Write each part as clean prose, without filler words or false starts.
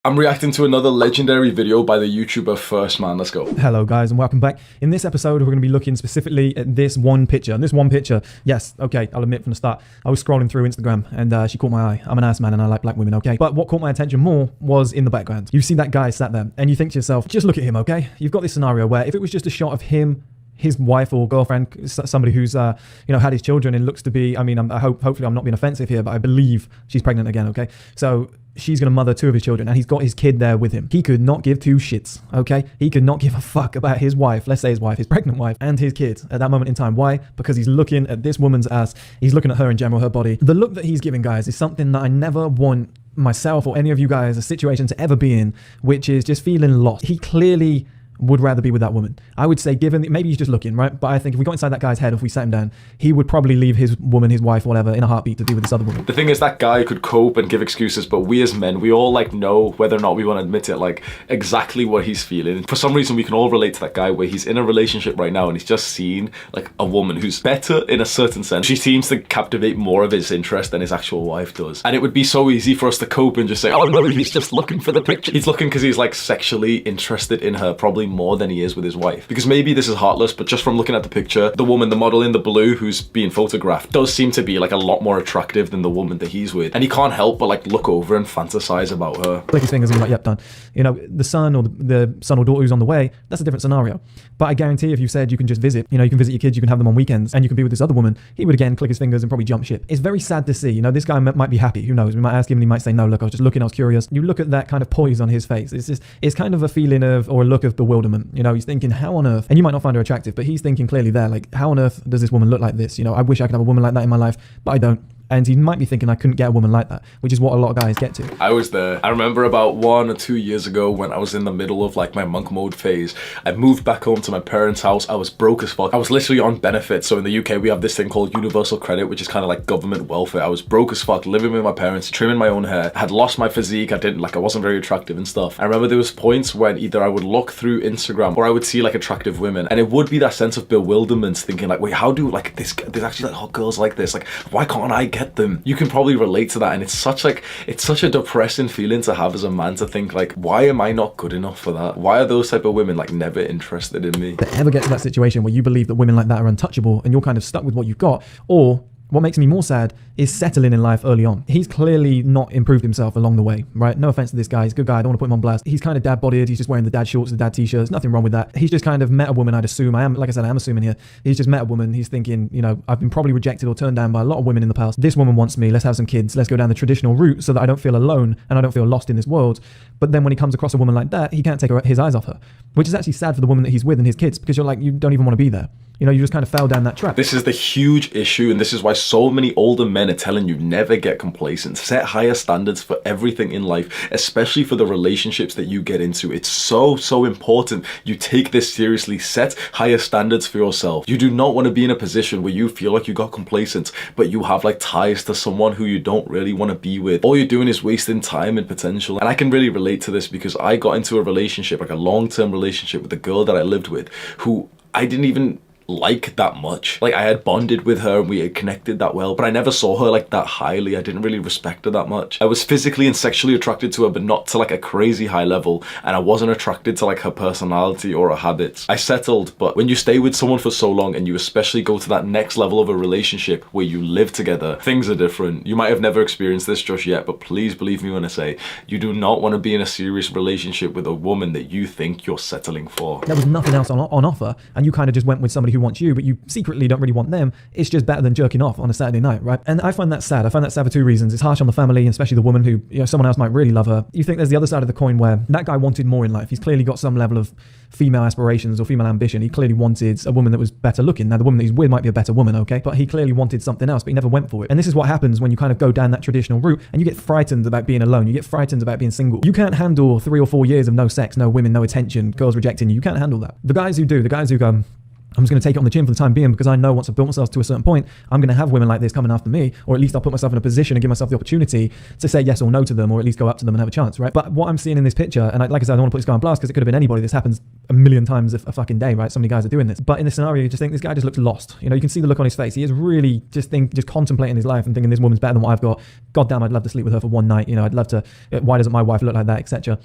I'm reacting to another legendary video by the YouTuber 1STMAN. Let's go. Hello guys and welcome back. In this episode we're going to be looking specifically at this one picture. And this one picture, yes, okay, I'll admit from the start, I was scrolling through Instagram and she caught my eye. I'm an ass man and I like black women, okay? But what caught my attention more was in the background. You see that guy sat there and you think to yourself, just look at him, okay? You've got this scenario where if it was just a shot of him, his wife or girlfriend, somebody who's had his children and looks to be, hopefully I'm not being offensive here, but I believe she's pregnant again, okay? So she's going to mother two of his children and he's got his kid there with him. He could not give two shits, okay? He could not give a fuck about his wife, let's say his wife, his pregnant wife, and his kid at that moment in time. Why? Because he's looking at this woman's ass. He's looking at her in general, her body. The look that he's giving, guys, is something that I never want myself or any of you guys a situation to ever be in, which is just feeling lost. He clearly would rather be with that woman. I would say, given, maybe he's just looking, right? But I think if we got inside that guy's head, if we sat him down, he would probably leave his woman, his wife, whatever, in a heartbeat to be with this other woman. The thing is, that guy could cope and give excuses, but we as men, we all know whether or not we want to admit it, exactly what he's feeling. For some reason, we can all relate to that guy where he's in a relationship right now and he's just seen a woman who's better in a certain sense. She seems to captivate more of his interest than his actual wife does. And it would be so easy for us to cope and just say, oh no, he's just looking for the picture. He's looking because he's sexually interested in her probably more than he is with his wife. Because maybe this is heartless, but just from looking at the picture, the woman, the model in the blue who's being photographed, does seem to be a lot more attractive than the woman that he's with. And he can't help but look over and fantasize about her. Click his fingers and be like, yep, done. You know, the son or the son or daughter who's on the way, that's a different scenario. But I guarantee if you said you can just visit, you can visit your kids, you can have them on weekends, and you can be with this other woman, he would again click his fingers and probably jump ship. It's very sad to see. This guy might be happy. Who knows? We might ask him and he might say, no, look, I was just looking, I was curious. You look at that kind of poise on his face. It's kind of a feeling of, or a look of bewilderment. He's thinking, how on earth, and you might not find her attractive, but he's thinking clearly there, how on earth does this woman look like this? I wish I could have a woman like that in my life, but I don't. And he might be thinking, I couldn't get a woman like that, which is what a lot of guys get to. I was there. I remember about 1 or 2 years ago when I was in the middle of my monk mode phase. I moved back home to my parents' house. I was broke as fuck. I was literally on benefits. So in the UK, we have this thing called universal credit, which is kind of like government welfare. I was broke as fuck, living with my parents, trimming my own hair. I had lost my physique. I wasn't very attractive and stuff. I remember there was points when either I would look through Instagram or I would see attractive women, and it would be that sense of bewilderment, thinking wait, how do there's actually hot girls like this? Why can't I get them? You can probably relate to that, and it's such a depressing feeling to have as a man, to think why am I not good enough for that? Why are those type of women never interested in me? To ever get to that situation where you believe that women like that are untouchable and you're kind of stuck with what you've got, or what makes me more sad is settling in life early on. He's clearly not improved himself along the way, right? No offense to this guy. He's a good guy. I don't want to put him on blast. He's kind of dad-bodied. He's just wearing the dad shorts, the dad t-shirts. Nothing wrong with that. He's just kind of met a woman, I'd assume. Like I said, I am assuming here. He's just met a woman. He's thinking, I've been probably rejected or turned down by a lot of women in the past. This woman wants me. Let's have some kids. Let's go down the traditional route so that I don't feel alone and I don't feel lost in this world. But then when he comes across a woman like that, he can't take his eyes off her, which is actually sad for the woman that he's with and his kids, because you're you don't even want to be there. You just kind of fell down that trap. This is the huge issue, and this is why so many older men are telling you never get complacent. Set higher standards for everything in life, especially for the relationships that you get into. It's so important you take this seriously. Set higher standards for yourself. You do not want to be in a position where you feel like you got complacent, but you have ties to someone who you don't really want to be with. All you're doing is wasting time and potential. And I can really relate to this because I got into a relationship, a long-term relationship with a girl that I lived with, who I didn't even that much. I had bonded with her and we had connected that well, but I never saw her that highly. I didn't really respect her that much. I was physically and sexually attracted to her, but not to a crazy high level, and I wasn't attracted to her personality or her habits. I settled, but when you stay with someone for so long and you especially go to that next level of a relationship where you live together, things are different. You might have never experienced this just yet, but please believe me when I say you do not want to be in a serious relationship with a woman that you think you're settling for. There was nothing else on offer, and you kind of just went with somebody who wants you, but you secretly don't really want them. It's just better than jerking off on a Saturday night, right? And I find that sad. I find that sad for two reasons. It's harsh on the family, and especially the woman who, someone else might really love her. You think there's the other side of the coin where that guy wanted more in life. He's clearly got some level of female aspirations or female ambition. He clearly wanted a woman that was better looking. Now, the woman that he's with might be a better woman, okay? But he clearly wanted something else, but he never went for it. And this is what happens when you kind of go down that traditional route and you get frightened about being alone. You get frightened about being single. You can't handle 3 or 4 years of no sex, no women, no attention, girls rejecting you. You can't handle that. The guys who do, the guys who go, I'm just going to take it on the chin for the time being, because I know once I've built myself to a certain point, I'm going to have women like this coming after me, or at least I'll put myself in a position and give myself the opportunity to say yes or no to them, or at least go up to them and have a chance, right? But what I'm seeing in this picture, and like I said, I don't want to put this guy on blast because it could have been anybody. This happens a million times a fucking day, right? So many guys are doing this. But in this scenario, you just think this guy just looks lost. You know, you can see the look on his face. He is really just contemplating his life and thinking this woman's better than what I've got. God damn, I'd love to sleep with her for one night. You know, I'd love to, why doesn't my wife look like that, etc.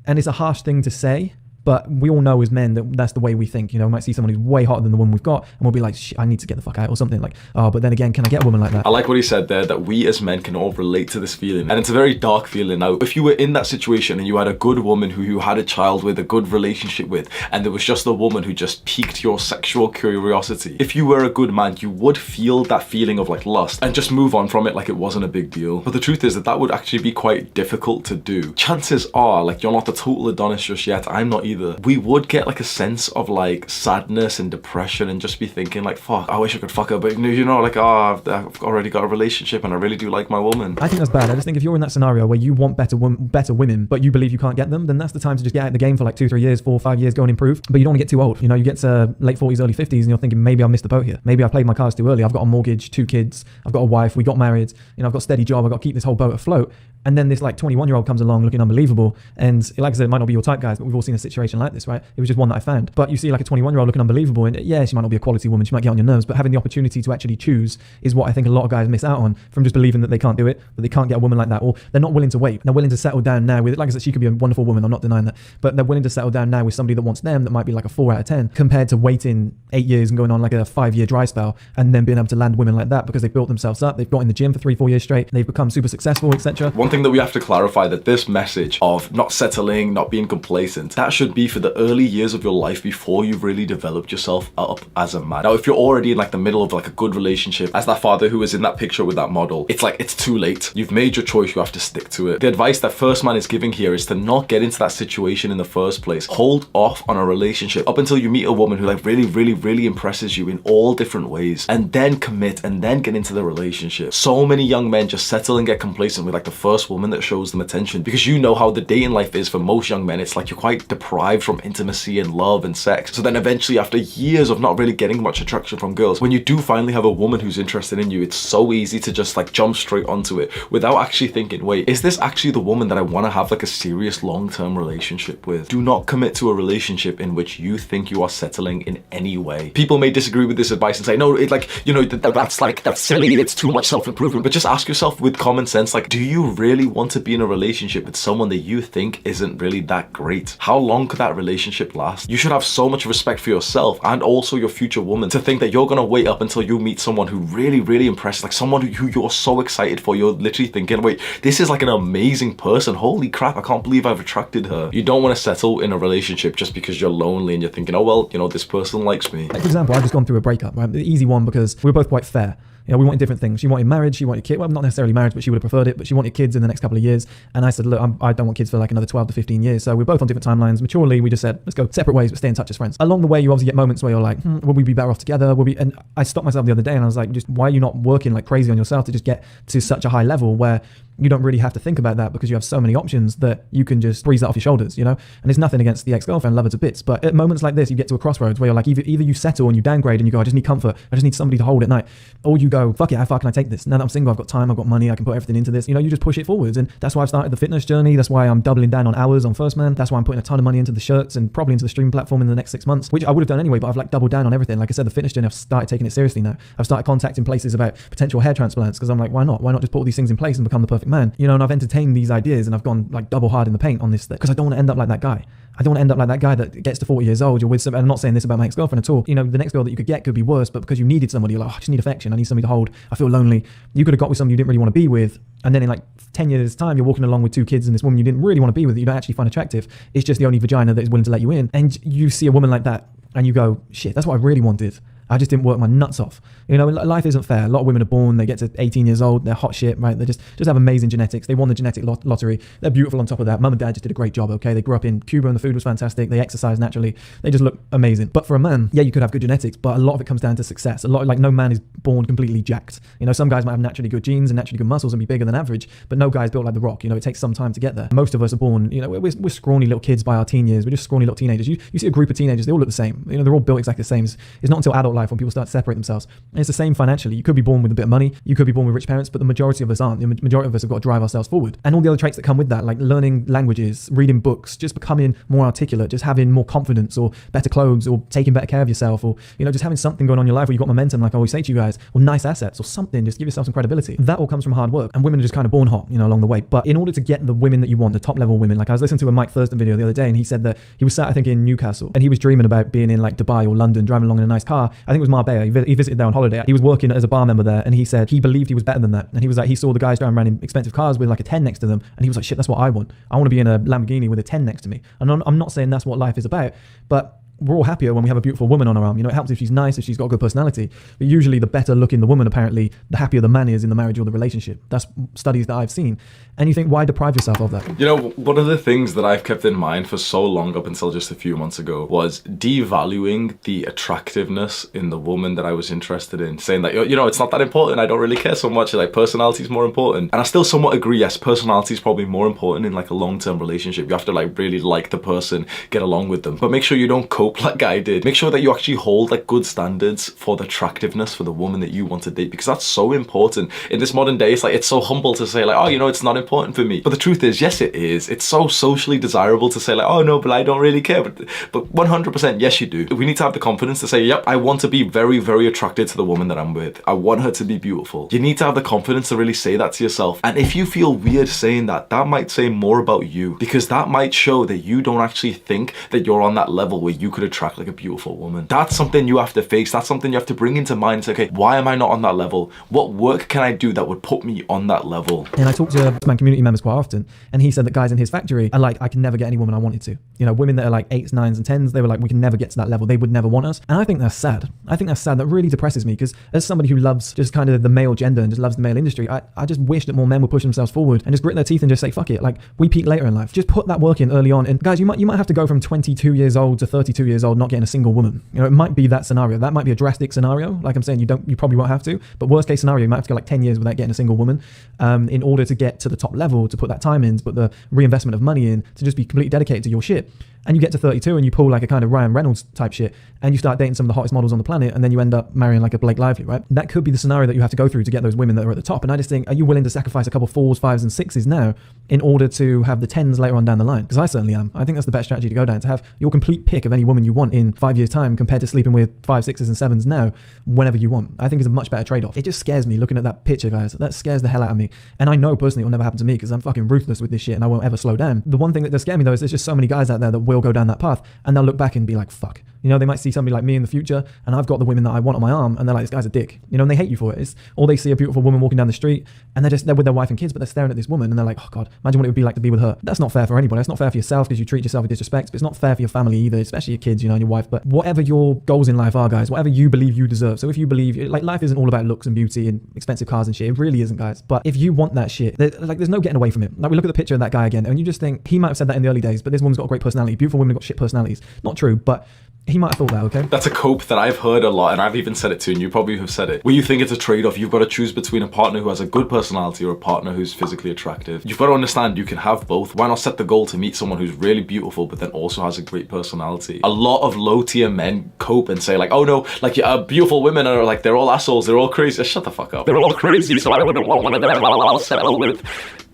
And it's a harsh thing to say, but we all know as men that that's the way we think. You know, we might see someone who's way hotter than the woman we've got, and we'll be like, I need to get the fuck out, or something like, oh, but then again, can I get a woman like that? I like what he said there, that we as men can all relate to this feeling. And it's a very dark feeling. Now, if you were in that situation and you had a good woman who you had a child with, a good relationship with, and there was just a woman who just piqued your sexual curiosity, if you were a good man, you would feel that feeling of like lust and just move on from it like it wasn't a big deal. But the truth is that would actually be quite difficult to do. Chances are, like, you're not the total Adonis just yet. I'm not either. We would get like a sense of like sadness and depression and just be thinking like, fuck, I wish I could fuck her, but you know, like, oh, I've already got a relationship and I really do like my woman. I think that's bad. I just think if you're in that scenario where you want better women, but you believe you can't get them, then that's the time to just get out of the game for like 2-3 years, 4-5 years, go and improve. But you don't want to get too old. You know, you get to late 40s, early 50s, and you're thinking, maybe I missed the boat here. Maybe I played my cards too early. I've got a mortgage, 2 kids, I've got a wife, we got married, you know, I've got a steady job, I've got to keep this whole boat afloat. And then this like 21-year-old comes along looking unbelievable. And like I said, it might not be your type, guys, but we've all seen a situation like this, right? It was just one that I found. But you see like a 21-year-old looking unbelievable, and yeah, she might not be a quality woman, she might get on your nerves, but having the opportunity to actually choose is what I think a lot of guys miss out on, from just believing that they can't do it, that they can't get a woman like that, or they're not willing to wait. They're willing to settle down now with, like I said, she could be a wonderful woman, I'm not denying that, but they're willing to settle down now with somebody that wants them, that might be like a 4 out of 10, compared to waiting 8 years and going on like a 5-year dry spell and then being able to land women like that because they've built themselves up, they've got in the gym for 3-4 years straight, they've become super successful, etc. One thing that we have to clarify, that this message of not settling, not being complacent, that should be for the early years of your life before you've really developed yourself up as a man. Now, if you're already in like the middle of like a good relationship, as that father who was in that picture with that model, it's like, it's too late. You've made your choice, you have to stick to it. The advice that 1STMAN is giving here is to not get into that situation in the first place. Hold off on a relationship up until you meet a woman who like really impresses you in all different ways, and then commit and then get into the relationship. So many young men just settle and get complacent with like the first woman that shows them attention, because you know how the dating life is for most young men. It's like you're quite deprived from intimacy and love and sex. So then eventually, after years of not really getting much attraction from girls, when you do finally have a woman who's interested in you, it's so easy to just like jump straight onto it without actually thinking, wait, is this actually the woman that I want to have like a serious long-term relationship with? Do not commit to a relationship in which you think you are settling in any way. People may disagree with this advice and say, no, it's like, you know, that's silly, it's too much self-improvement. But just ask yourself with common sense, like, do you really want to be in a relationship with someone that you think isn't really that great? How long could that relationship last? You should have so much respect for yourself and also your future woman to think that you're gonna wait up until you meet someone who really impresses, like someone who you're so excited for. You're literally thinking, wait, this is like an amazing person. Holy crap, I can't believe I've attracted her. You don't want to settle in a relationship just because you're lonely and you're thinking, oh well, you know, this person likes me. For example, I've just gone through a breakup, right? The easy one, because we were both quite fair. You know, we wanted different things. She wanted marriage, she wanted kids. Well, not necessarily marriage, but she would have preferred it. But she wanted kids in the next couple of years. And I said, look, I don't want kids for like another 12 to 15 years. So we're both on different timelines. Maturely, we just said, let's go separate ways, but stay in touch as friends. Along the way, you obviously get moments where you're like, will we be better off together? And I stopped myself the other day and I was like, just why are you not working like crazy on yourself to just get to such a high level where you don't really have to think about that, because you have so many options that you can just breeze that off your shoulders, you know? And it's nothing against the ex-girlfriend, love her to bits. But at moments like this, you get to a crossroads where you're like, either you settle and you downgrade and you go, I just need comfort, I just need somebody to hold at night. Or you go, fuck it, how far can I take this? Now that I'm single, I've got time, I've got money, I can put everything into this. You know, you just push it forwards. And that's why I've started the fitness journey. That's why I'm doubling down on hours on 1STMAN. That's why I'm putting a ton of money into the shirts and probably into the streaming platform in the next 6 months, which I would have done anyway, but I've like doubled down on everything. Like I said, the fitness journey, I've started taking it seriously now. I've started contacting places about potential hair transplants, because I'm like, why not? Why not just put all these things in place and become the perfect man? You know, and I've entertained these ideas and I've gone like double hard in the paint on this, because I don't want to end up like that guy. I don't want to end up like that guy that gets to 40 years old, you're with some, and I'm not saying this about my ex-girlfriend at all. You know, the next girl that you could get could be worse, but because you needed somebody, you're like, oh, I just need affection, I need somebody to hold, I feel lonely. You could have got with someone you didn't really want to be with, and then in like 10 years time, you're walking along with 2 kids and this woman you didn't really want to be with, that you don't actually find attractive. It's just the only vagina that is willing to let you in. And you see a woman like that and you go, shit, that's what I really wanted. I just didn't work my nuts off. You know, life isn't fair. A lot of women are born, they get to 18 years old, they're hot shit, right? They just have amazing genetics. They won the genetic lottery. They're beautiful on top of that. Mum and dad just did a great job, okay? They grew up in Cuba and the food was fantastic. They exercise naturally. They just look amazing. But for a man, yeah, you could have good genetics, but a lot of it comes down to success. A lot, like, no man is born completely jacked. You know, some guys might have naturally good genes and naturally good muscles and be bigger than average, but no guy's built like The Rock. You know, it takes some time to get there. Most of us are born, you know, we're scrawny little kids by our teen years. We're just scrawny little teenagers. You see a group of teenagers, they all look the same. You know, they're all built exactly the same. It's not until adult life when people start to separate themselves. And it's the same financially. You could be born with a bit of money, you could be born with rich parents, but the majority of us aren't. The majority of us have got to drive ourselves forward. And all the other traits that come with that, like learning languages, reading books, just becoming more articulate, just having more confidence, or better clothes, or taking better care of yourself, or, you know, just having something going on in your life where you've got momentum, like I always say to you guys, or nice assets or something, just give yourself some credibility. That all comes from hard work, and women are just kind of born hot, you know, along the way. But in order to get the women that you want, the top level women, like I was listening to a Mike Thurston video the other day, and he said that he was sat, I think, in Newcastle, and he was dreaming about being in like Dubai or London, driving along in a nice car. I think it was Marbella. He visited there on holiday. He was working as a bar member there, and he said he believed he was better than that. And he was like, he saw the guys driving around in expensive cars with like a 10 next to them, and he was like, shit, that's what I want. I want to be in a Lamborghini with a 10 next to me. And I'm not saying that's what life is about, but we're all happier when we have a beautiful woman on our arm. You know, it helps if she's nice, if she's got a good personality. But usually the better looking the woman, apparently, the happier the man is in the marriage or the relationship. That's studies that I've seen. And you think, why deprive yourself of that? You know, one of the things that I've kept in mind for so long, up until just a few months ago, was devaluing the attractiveness in the woman that I was interested in. Saying that, you know, it's not that important. I don't really care so much. Like, personality is more important. And I still somewhat agree, yes, personality is probably more important in like a long-term relationship. You have to like really like the person, get along with them. But make sure you don't cope like I did. Make sure that you actually hold like good standards for the attractiveness for the woman that you want to date, because that's so important. In this modern day, it's like, it's so humble to say like, oh, you know, it's not important for me. But the truth is, yes, it is. It's so socially desirable to say like, oh no, but I don't really care. But 100%, yes, you do. We need to have the confidence to say, yep, I want to be very, very attracted to the woman that I'm with. I want her to be beautiful. You need to have the confidence to really say that to yourself. And if you feel weird saying that, that might say more about you, because that might show that you don't actually think that you're on that level where you could attract like a beautiful woman. That's something you have to face. That's something you have to bring into mind and say, okay, why am I not on that level? What work can I do that would put me on that level? And I talk to my community members quite often, and he said that guys in his factory are like, I can never get any woman I wanted to. You know, women that are like 8s, 9s and 10s, they were like, we can never get to that level. They would never want us. And I think that's sad. I think that's sad. That really depresses me, because as somebody who loves just kind of the male gender and just loves the male industry, I just wish that more men would push themselves forward and just grit their teeth and just say, fuck it. Like, we peak later in life. Just put that work in early on. And guys, you might have to go from 22 years old to 32 years old not getting a single woman. You know, it might be that scenario. That might be a drastic scenario. Like I'm saying, you probably won't have to. But worst case scenario, you might have to go like 10 years without getting a single woman in order to get to the top level, to put that time in, to put the reinvestment of money in, to just be completely dedicated to your shit. And you get to 32 and you pull like a kind of Ryan Reynolds type shit, and you start dating some of the hottest models on the planet, and then you end up marrying like a Blake Lively, right? That could be the scenario that you have to go through to get those women that are at the top. And I just think, are you willing to sacrifice a couple 4s, 5s and 6s now in order to have the 10s later on down the line? Because I certainly am. I think that's the best strategy to go down, to have your complete pick of any woman you want in 5 years time, compared to sleeping with 5s, 6s and 7s now whenever you want. I think it's a much better trade-off. It just scares me looking at that picture, guys. That scares the hell out of me. And I know personally it will never happen to me, because I'm fucking ruthless with this shit and I won't ever slow down. The one thing that does scare me though is there's just so many guys out there that will go down that path, and they'll look back and be like, fuck. You know, they might see somebody like me in the future, and I've got the women that I want on my arm, and they're like, this guy's a dick. You know, and they hate you for it. Or they see a beautiful woman walking down the street, and they're with their wife and kids, but they're staring at this woman, and they're like, oh God, imagine what it would be like to be with her. That's not fair for anybody. That's not fair for yourself, because you treat yourself with disrespect, but it's not fair for your family either, especially your kids, you know, and your wife. But whatever your goals in life are, guys, whatever you believe you deserve. So if you believe, like, life isn't all about looks and beauty and expensive cars and shit. It really isn't, guys. But if you want that shit, there's no getting away from it. Like, we look at the picture of that guy again, and you just think, he might have said that in the early days, but this woman's got a great personality. Beautiful women have got shit personalities. Not true, but he might have thought that, okay? That's a cope that I've heard a lot, and I've even said it too, and you probably have said it. Where you think it's a trade-off, you've got to choose between a partner who has a good personality or a partner who's physically attractive. You've got to understand you can have both. Why not set the goal to meet someone who's really beautiful, but then also has a great personality? A lot of low-tier men cope and say like, oh no, like beautiful women are like, they're all assholes, they're all crazy. Shut the fuck up. They're all crazy, so I wouldn't want one of them. I'll settle with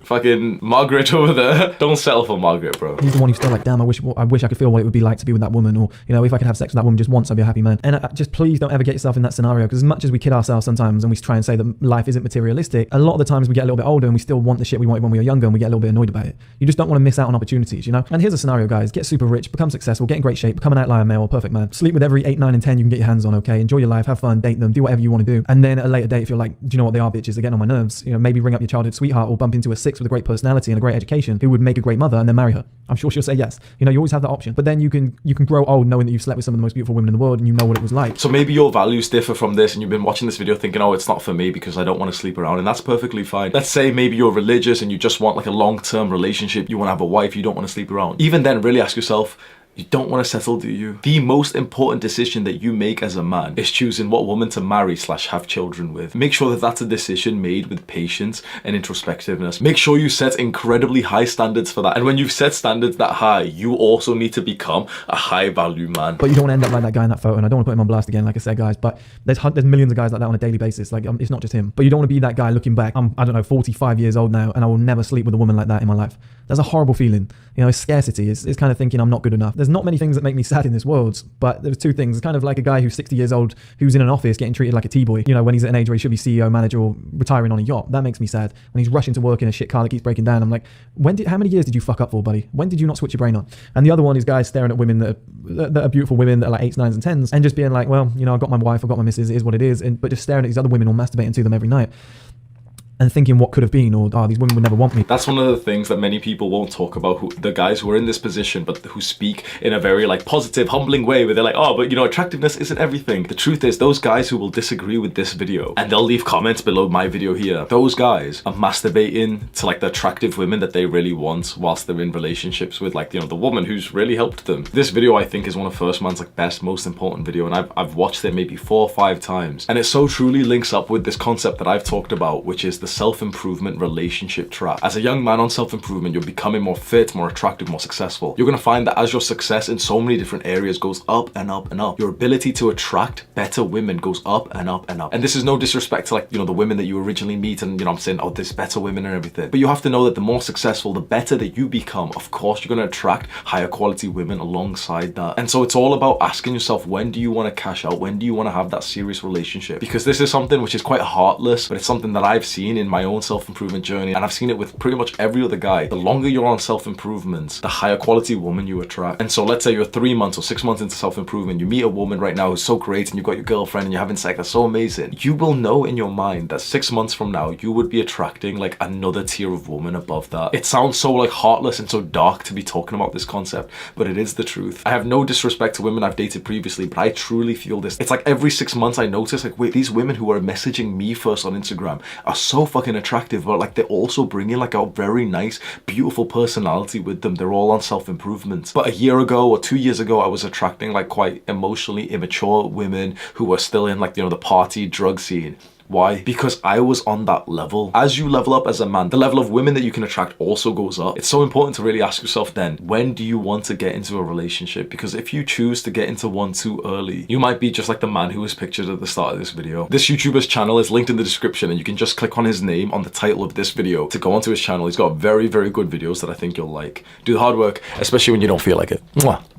fucking Margaret over there. Don't settle for Margaret, bro. He's the one who's still like, damn, I wish I could feel what it would be like to be with that woman, or, you know, if I could have sex with that woman just once, I'd be a happy man. And just please don't ever get yourself in that scenario, because as much as we kid ourselves sometimes and we try and say that life isn't materialistic, a lot of the times we get a little bit older and we still want the shit we wanted when we were younger, and we get a little bit annoyed about it. You just don't want to miss out on opportunities, you know? And here's a scenario, guys. Get super rich, become successful, get in great shape, become an outlier male, perfect man. Sleep with every 8, 9 and 10 you can get your hands on, okay? Enjoy your life, have fun, date them, do whatever you want to do. And then at a later date, if you're like, do you know what, they are bitches, they're getting on my nerves, you know, maybe ring up your childhood sweetheart or bump into a 6 chicks with a great personality and a great education who would make a great mother and then marry her. I'm sure she'll say yes. You know, you always have that option. But then you can grow old knowing that you've slept with some of the most beautiful women in the world and you know what it was like. So maybe your values differ from this and you've been watching this video thinking, oh, it's not for me because I don't want to sleep around, and that's perfectly fine. Let's say maybe you're religious and you just want like a long-term relationship, you want to have a wife, you don't want to sleep around. Even then, really ask yourself, you don't want to settle, do you? The most important decision that you make as a man is choosing what woman to marry / have children with. Make sure that that's a decision made with patience and introspectiveness. Make sure you set incredibly high standards for that. And when you've set standards that high, you also need to become a high value man. But you don't want to end up like that guy in that photo. And I don't want to put him on blast again, like I said, guys, but there's millions of guys like that on a daily basis. Like, it's not just him. But you don't want to be that guy looking back. I'm, I don't know, 45 years old now, and I will never sleep with a woman like that in my life. That's a horrible feeling. You know, it's scarcity. It's kind of thinking I'm not good enough. There's not many things that make me sad in this world, but there's two things. It's kind of like a guy who's 60 years old, who's in an office getting treated like a T-boy, you know, when he's at an age where he should be CEO, manager, or retiring on a yacht. That makes me sad. When he's rushing to work in a shit car that keeps breaking down, I'm like, how many years did you fuck up for, buddy? When did you not switch your brain on? And the other one is guys staring at women that are beautiful women that are like 8s, 9s, and 10s, and just being like, well, you know, I've got my wife, I've got my missus, it is what it is, but just staring at these other women or masturbating to them every night. And thinking what could have been, or oh, these women would never want me. That's one of the things that many people won't talk about, the guys who are in this position, but who speak in a very like positive, humbling way, where they're like, oh, but you know, attractiveness isn't everything. The truth is, those guys who will disagree with this video, and they'll leave comments below my video here, those guys are masturbating to like the attractive women that they really want whilst they're in relationships with, like, you know, the woman who's really helped them. This video, I think, is one of 1STMAN's like best, most important video, and I've watched it maybe 4 or 5 times. And it so truly links up with this concept that I've talked about, which is the self-improvement relationship trap. As a young man on self-improvement, you're becoming more fit, more attractive, more successful. You're going to find that as your success in so many different areas goes up and up and up, your ability to attract better women goes up and up and up. And this is no disrespect to, like, you know, the women that you originally meet and, you know, I'm saying, oh, there's better women and everything. But you have to know that the more successful, the better that you become, of course, you're going to attract higher quality women alongside that. And so it's all about asking yourself, when do you want to cash out? When do you want to have that serious relationship? Because this is something which is quite heartless, but it's something that I've seen in my own self-improvement journey, and I've seen it with pretty much every other guy. The longer you're on self-improvement, the higher quality woman you attract. And so let's say you're 3 months or 6 months into self-improvement, you meet a woman right now who's so great, and you've got your girlfriend and you're having sex, that's so amazing. You will know in your mind that 6 months from now, you would be attracting like another tier of woman above that. It sounds so like heartless and so dark to be talking about this concept, but it is the truth. I have no disrespect to women I've dated previously, but I truly feel this. It's like every 6 months I notice, like, wait, these women who are messaging me first on Instagram are so fucking attractive, but like they're also bringing like a very nice, beautiful personality with them. They're all on self-improvement. But a year ago or 2 years ago, I was attracting like quite emotionally immature women who were still in like, you know, the party drug scene. Why? Because I was on that level. As you level up as a man, the level of women that you can attract also goes up. It's so important to really ask yourself then, when do you want to get into a relationship? Because if you choose to get into one too early, you might be just like the man who was pictured at the start of this video. This YouTuber's channel is linked in the description, and you can just click on his name on the title of this video to go onto his channel. He's got very, very good videos that I think you'll like. Do the hard work, especially when you don't feel like it. Mwah.